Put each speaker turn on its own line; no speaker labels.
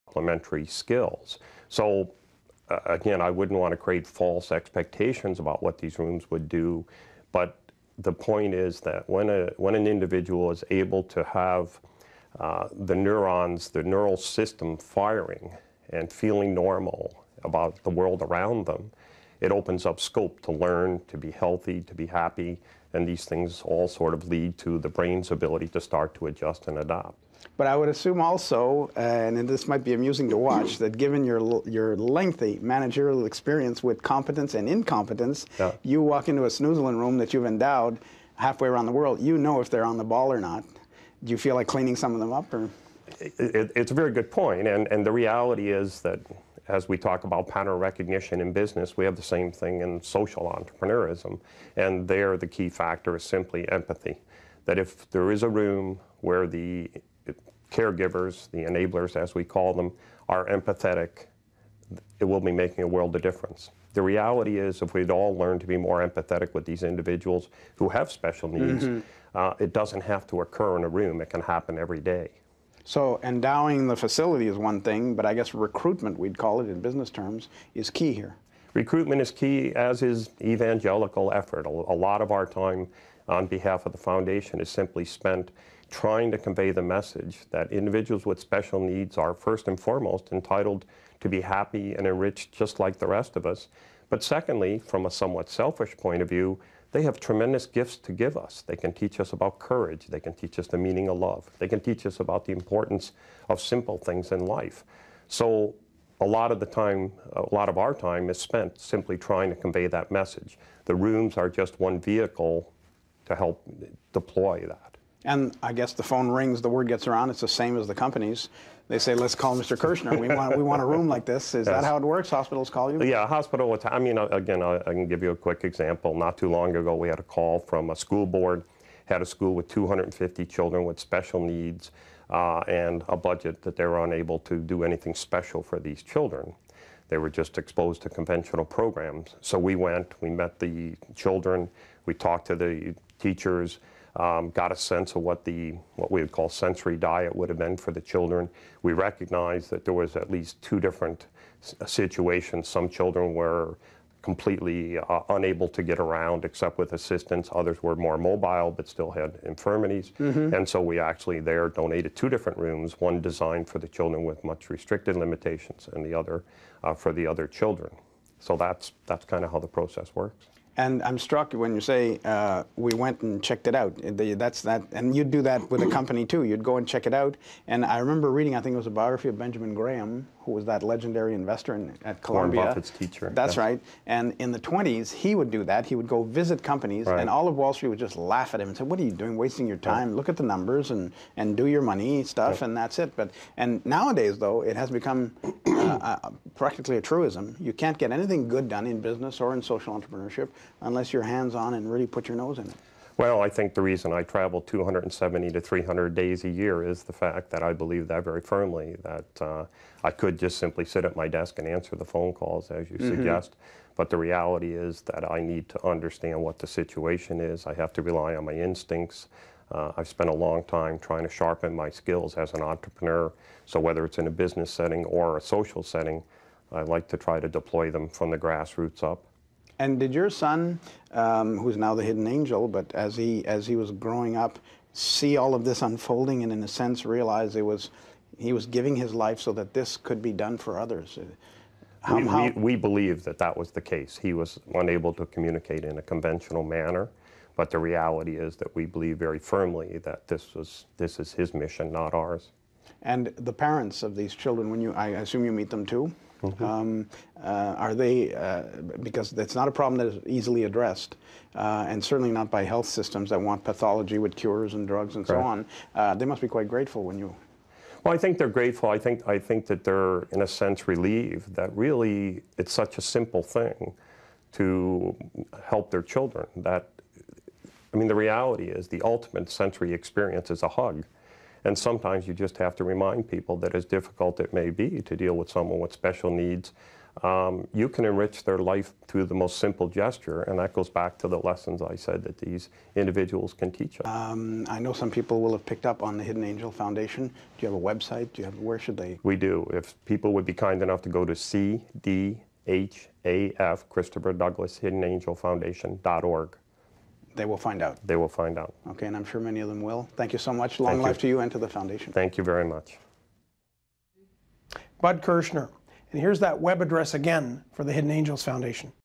complementary skills. So again, I wouldn't want to create false expectations about what these rooms would do, but the point is that when an individual is able to have the neurons, the neural system firing and feeling normal about the world around them, it opens up scope to learn, to be healthy, to be happy, and these things all sort of lead to the brain's ability to start to adjust and adapt.
But I would assume also, and this might be amusing to watch, that given your lengthy managerial experience with competence and incompetence, you walk into a snoozling room that you've endowed halfway around the world, you know if they're on the ball or not. Do you feel like cleaning some of them up? Or?
It's a very good point, and the reality is that as we talk about pattern recognition in business, we have the same thing in social entrepreneurism, and there the key factor is simply empathy. That if there is a room where the caregivers, the enablers as we call them, are empathetic, it will be making a world of difference. The reality is if we'd all learn to be more empathetic with these individuals who have special needs, it doesn't have to occur in a room, it can happen every day.
So endowing the facility is one thing, but I guess recruitment, we'd call it in business terms, is key here.
Recruitment is key, as is evangelical effort. A lot of our time on behalf of the foundation is simply spent trying to convey the message that individuals with special needs are first and foremost entitled to be happy and enriched just like the rest of us. But secondly, from a somewhat selfish point of view, they have tremendous gifts to give us. They can teach us about courage. They can teach us the meaning of love. They can teach us about the importance of simple things in life. So a lot of our time is spent simply trying to convey that message. The rooms are just one vehicle to help deploy that.
And I guess the phone rings, the word gets around, it's the same as the companies. They say, let's call Mr. Kirchner. We want a room like this. Is that how it works? Hospitals call you?
Yeah, hospital. I mean, again, I can give you a quick example. Not too long ago, we had a call from a school board, had a school with 250 children with special needs and a budget that they were unable to do anything special for these children. They were just exposed to conventional programs. So we went, we met the children, we talked to the teachers, got a sense of what we would call sensory diet would have been for the children. We recognized that there was at least two different situations. Some children were completely unable to get around except with assistance. Others were more mobile but still had infirmities. And so we actually there donated two different rooms, one designed for the children with much restricted limitations and the other for the other children. So that's kind of how the process works.
And I'm struck when you say we went and checked it out. That's that, and you'd do that with a company too. You'd go and check it out. And I remember reading, I think it was a biography of Benjamin Graham, who was that legendary investor at Columbia.
Warren Buffett's teacher.
That's right. And in the 20s, he would do that. He would go visit companies, and all of Wall Street would just laugh at him and say, "What are you doing? Wasting your time. Look at the numbers and do your money stuff, and that's it." And nowadays, though, it has become practically a truism. You can't get anything good done in business or in social entrepreneurship unless you're hands-on and really put your nose in it.
Well, I think the reason I travel 270 to 300 days a year is the fact that I believe that very firmly, that I could just simply sit at my desk and answer the phone calls, as you suggest. But the reality is that I need to understand what the situation is. I have to rely on my instincts. I've spent a long time trying to sharpen my skills as an entrepreneur. So whether it's in a business setting or a social setting, I like to try to deploy them from the grassroots up.
And did your son, who's now the hidden angel, but as he was growing up, see all of this unfolding and in a sense realize he was giving his life so that this could be done for others?
We believe that was the case. He was unable to communicate in a conventional manner, but the reality is that we believe very firmly that this is his mission, not ours.
And the parents of these children, I assume you meet them too? Are they, because it's not a problem that is easily addressed, and certainly not by health systems that want pathology with cures and drugs and so on, they must be quite grateful when you...
Well, I think they're grateful. I think that they're, in a sense, relieved that really it's such a simple thing to help their children. That, I mean, the reality is the ultimate sensory experience is a hug. And sometimes you just have to remind people that as difficult it may be to deal with someone with special needs, you can enrich their life through the most simple gesture, and that goes back to the lessons I said that these individuals can teach us.
I know some people will have picked up on the Hidden Angel Foundation. Do you have a website? Where should they?
We do. If people would be kind enough to go to CDHAF, Christopher Douglas Hidden Angel Foundation.org.
They will find out.
They will find out.
Okay, and I'm sure many of them will. Thank you so much. Long life to you and to the foundation.
Thank you very much.
Bud Kirchner. And here's that web address again for the Hidden Angels Foundation.